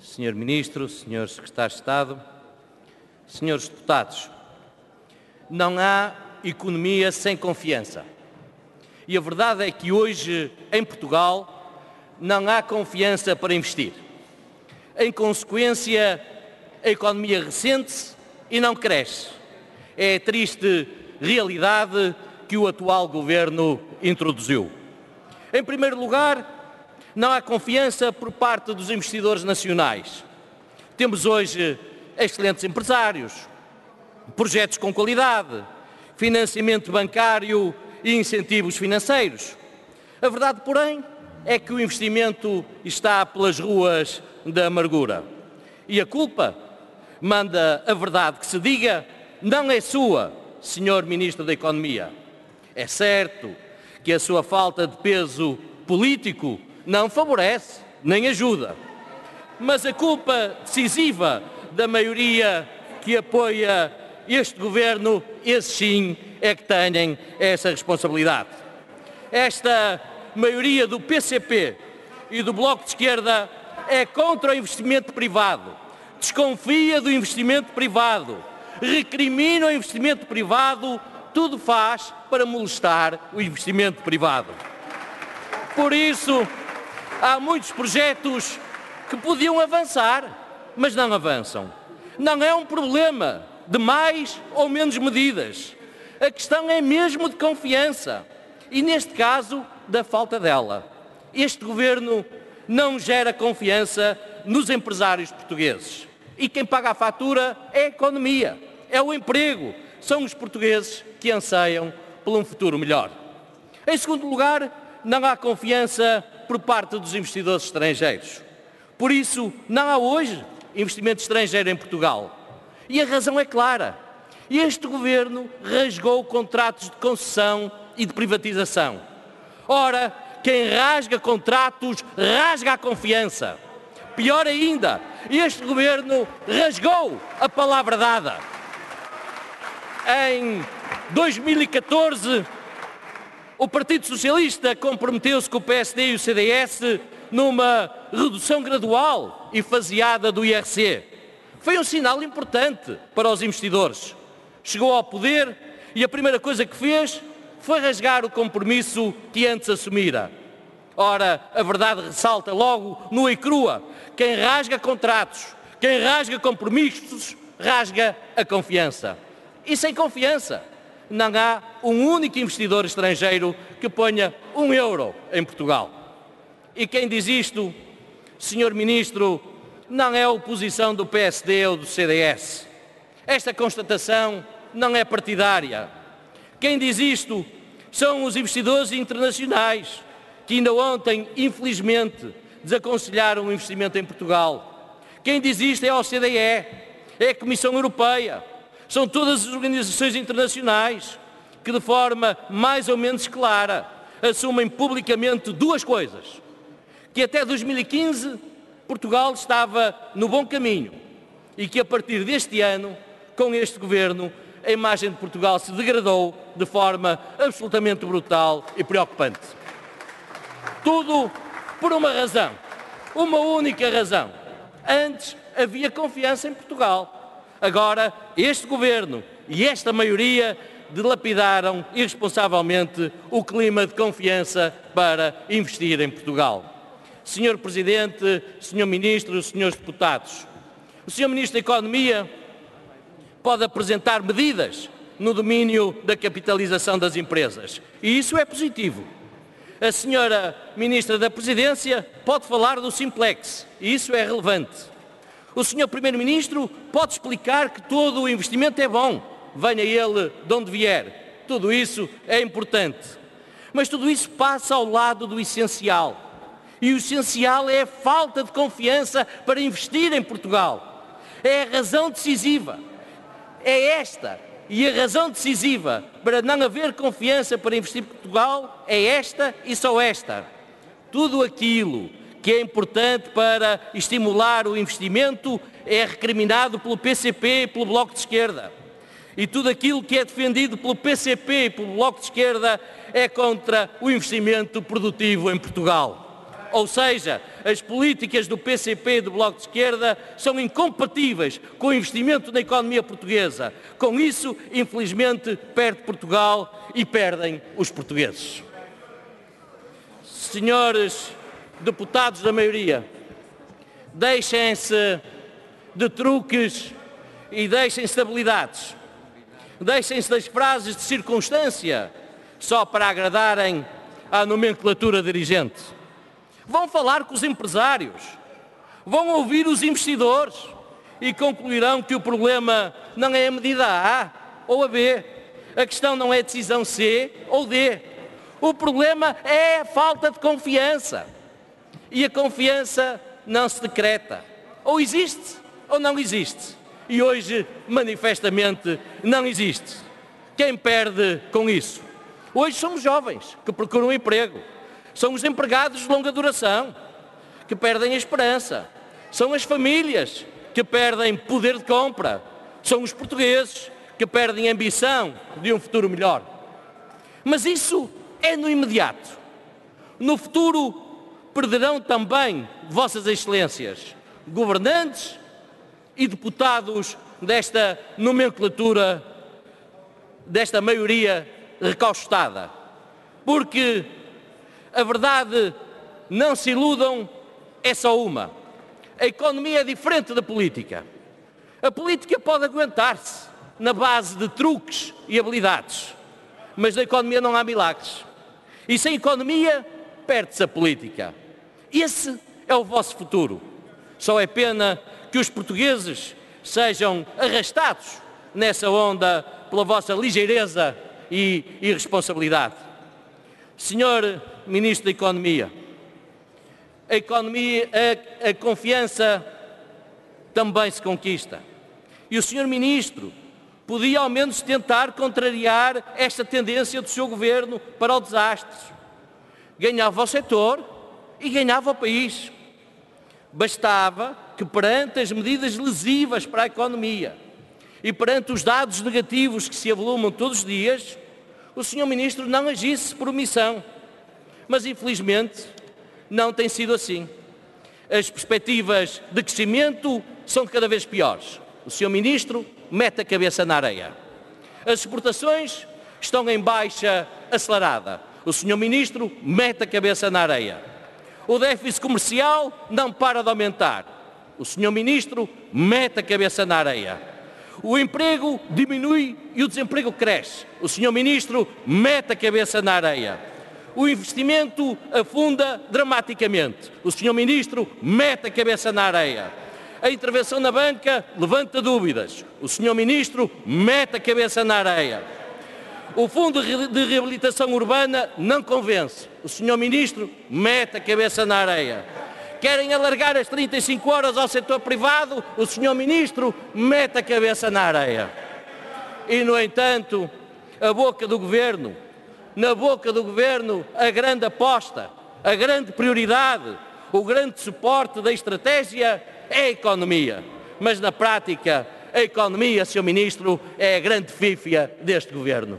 Senhor Ministro, Senhor Secretário de Estado, Senhores Deputados, não há economia sem confiança. E a verdade é que hoje, em Portugal, não há confiança para investir. Em consequência, a economia ressente-se e não cresce. É a triste realidade que o atual Governo introduziu. Em primeiro lugar, não há confiança por parte dos investidores nacionais. Temos hoje excelentes empresários, projetos com qualidade, financiamento bancário e incentivos financeiros. A verdade, porém, é que o investimento está pelas ruas da amargura. E a culpa, manda a verdade que se diga, não é sua, Senhor Ministro da Economia. É certo que a sua falta de peso político não favorece nem ajuda. Mas a culpa decisiva da maioria que apoia este Governo, esses sim é que têm essa responsabilidade. Esta maioria do PCP e do Bloco de Esquerda é contra o investimento privado, desconfia do investimento privado, recrimina o investimento privado, tudo faz para molestar o investimento privado. Por isso, há muitos projetos que podiam avançar, mas não avançam. Não é um problema de mais ou menos medidas. A questão é mesmo de confiança e, neste caso, da falta dela. Este Governo não gera confiança nos empresários portugueses. E quem paga a fatura é a economia, é o emprego, são os portugueses que anseiam por um futuro melhor. Em segundo lugar, não há confiança por parte dos investidores estrangeiros. Por isso, não há hoje investimento estrangeiro em Portugal. E a razão é clara. Este Governo rasgou contratos de concessão e de privatização. Ora, quem rasga contratos, rasga a confiança. Pior ainda, este Governo rasgou a palavra dada. Em 2014, o Partido Socialista comprometeu-se com o PSD e o CDS numa redução gradual e faseada do IRC. Foi um sinal importante para os investidores. Chegou ao poder e a primeira coisa que fez foi rasgar o compromisso que antes assumira. Ora, a verdade ressalta logo, nua e crua. Quem rasga contratos, quem rasga compromissos, rasga a confiança. E sem confiança, não há um único investidor estrangeiro que ponha €1 em Portugal. E quem diz isto, Senhor Ministro, não é a oposição do PSD ou do CDS. Esta constatação não é partidária. Quem diz isto são os investidores internacionais, que ainda ontem, infelizmente, desaconselharam o investimento em Portugal. Quem diz isto é a OCDE, é a Comissão Europeia, são todas as organizações internacionais que, de forma mais ou menos clara, assumem publicamente duas coisas: que até 2015 Portugal estava no bom caminho e que a partir deste ano, com este Governo, a imagem de Portugal se degradou de forma absolutamente brutal e preocupante. Tudo por uma razão, uma única razão. Antes havia confiança em Portugal. Agora, este Governo e esta maioria dilapidaram irresponsavelmente o clima de confiança para investir em Portugal. Senhor Presidente, Senhor Ministro, Senhores Deputados, o Senhor Ministro da Economia pode apresentar medidas no domínio da capitalização das empresas, e isso é positivo. A Senhora Ministra da Presidência pode falar do Simplex, e isso é relevante. O Senhor Primeiro-Ministro pode explicar que todo o investimento é bom, venha ele de onde vier. Tudo isso é importante. Mas tudo isso passa ao lado do essencial. E o essencial é a falta de confiança para investir em Portugal. É a razão decisiva. É esta. E a razão decisiva para não haver confiança para investir em Portugal é esta e só esta. Tudo aquilo que é importante para estimular o investimento é recriminado pelo PCP e pelo Bloco de Esquerda. E tudo aquilo que é defendido pelo PCP e pelo Bloco de Esquerda é contra o investimento produtivo em Portugal. Ou seja, as políticas do PCP e do Bloco de Esquerda são incompatíveis com o investimento na economia portuguesa. Com isso, infelizmente, perde Portugal e perdem os portugueses. Senhores deputados da maioria, deixem-se de truques e deixem-se de habilidades. Deixem-se das frases de circunstância só para agradarem à nomenclatura dirigente. Vão falar com os empresários, vão ouvir os investidores e concluirão que o problema não é a medida A ou a B. A questão não é a decisão C ou D. O problema é a falta de confiança. E a confiança não se decreta. Ou existe ou não existe. E hoje, manifestamente, não existe. Quem perde com isso? Hoje somos jovens que procuram emprego. São os empregados de longa duração que perdem a esperança. São as famílias que perdem poder de compra. São os portugueses que perdem a ambição de um futuro melhor. Mas isso é no imediato. No futuro perderão também Vossas Excelências, governantes e deputados desta nomenclatura, desta maioria recalchutada. Porque a verdade, não se iludam, é só uma. A economia é diferente da política. A política pode aguentar-se na base de truques e habilidades, mas na economia não há milagres. E sem economia, perde-se a política. Esse é o vosso futuro. Só é pena que os portugueses sejam arrastados nessa onda pela vossa ligeireza e irresponsabilidade. Senhor Ministro da Economia, a confiança também se conquista. E o Sr. Ministro podia ao menos tentar contrariar esta tendência do seu governo para o desastre. Ganhava o setor e ganhava o país. Bastava que perante as medidas lesivas para a economia e perante os dados negativos que se avolumam todos os dias, o Sr. Ministro não agisse por omissão. Mas, infelizmente, não tem sido assim. As perspectivas de crescimento são cada vez piores. O Sr. Ministro mete a cabeça na areia. As exportações estão em baixa acelerada. O Sr. Ministro mete a cabeça na areia. O déficit comercial não para de aumentar. O Sr. Ministro mete a cabeça na areia. O emprego diminui e o desemprego cresce. O Sr. Ministro mete a cabeça na areia. O investimento afunda dramaticamente. O Sr. Ministro mete a cabeça na areia. A intervenção na banca levanta dúvidas. O Sr. Ministro mete a cabeça na areia. O Fundo de Reabilitação Urbana não convence. O Sr. Ministro mete a cabeça na areia. Querem alargar as 35 horas ao setor privado. O Sr. Ministro mete a cabeça na areia. E, no entanto, na boca do Governo, a grande aposta, a grande prioridade, o grande suporte da estratégia é a economia. Mas, na prática, a economia, Sr. Ministro, é a grande fífia deste Governo.